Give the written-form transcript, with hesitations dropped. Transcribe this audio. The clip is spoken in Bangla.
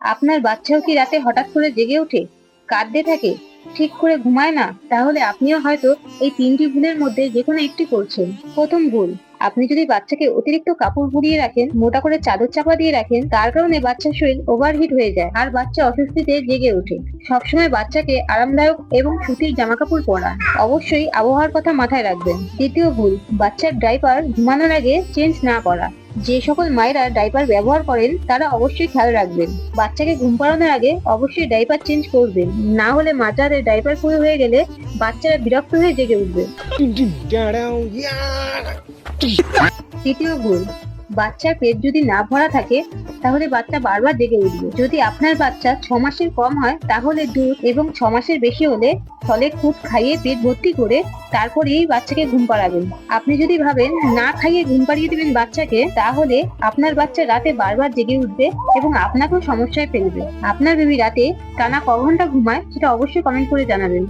আপনার বাচ্চাও কি রাতে হঠাৎ করে জেগে ওঠে, কাঁদতে থাকে, ঠিক করে ঘুমায় না? তাহলে আপনিও হয়তো এই 3টি ভুলের মধ্যে যেকোনো একটি করছেন। প্রথম ভুল, আপনি যদি বাচ্চাকে অতিরিক্ত কাপড় পরিয়ে রাখেন, মোটা করে চাদর চাপা দিয়ে রাখেন, তার কারণে বাচ্চার শরীর ওভারহিট হয়ে যায় আর বাচ্চা অস্বস্তিতে জেগে ওঠে। সবসময় বাচ্চাকে আরামদায়ক এবং সুতির জামাকাপড় পরান। অবশ্যই আবহাওয়ার কথা মাথায় রাখবেন। দ্বিতীয় ভুল, বাচ্চার ডাইপার ঘুমানোর আগে চেঞ্জ না করা। যে সকল মায়েরা ডাইপার ব্যবহার করেন তারা অবশ্যই খেয়াল রাখবেন, বাচ্চাকে ঘুম পাড়ানোর আগে অবশ্যই ডাইপার চেঞ্জ করবেন, না হলে মাঝরাতে ডাইপার ফুল হয়ে গেলে বাচ্চারা বিরক্ত হয়ে জেগে উঠবে। তৃতীয় ভুল, বাচ্চার পেট যদি না ভরা থাকে তাহলে বাচ্চা বারবার জেগে উঠবে। যদি আপনার বাচ্চা 6 মাসের কম হয় তাহলে দুধ, এবং 6 মাসের বেশি হলে ফলের খুদ খাইয়ে পেট ভর্তি করে তারপরেই বাচ্চাকে ঘুম পাড়াবেন। আপনি যদি ভাবেন না খাইয়ে ঘুম পাড়িয়ে দিবেন বাচ্চাকে, তাহলে আপনার বাচ্চা রাতে বারবার জেগে উঠবে এবং আপনাকেও সমস্যায় ফেলবে। আপনার বেবি রাতে টানা ক ঘন্টা ঘুমায় সেটা অবশ্যই কমেন্ট করে জানাবেন।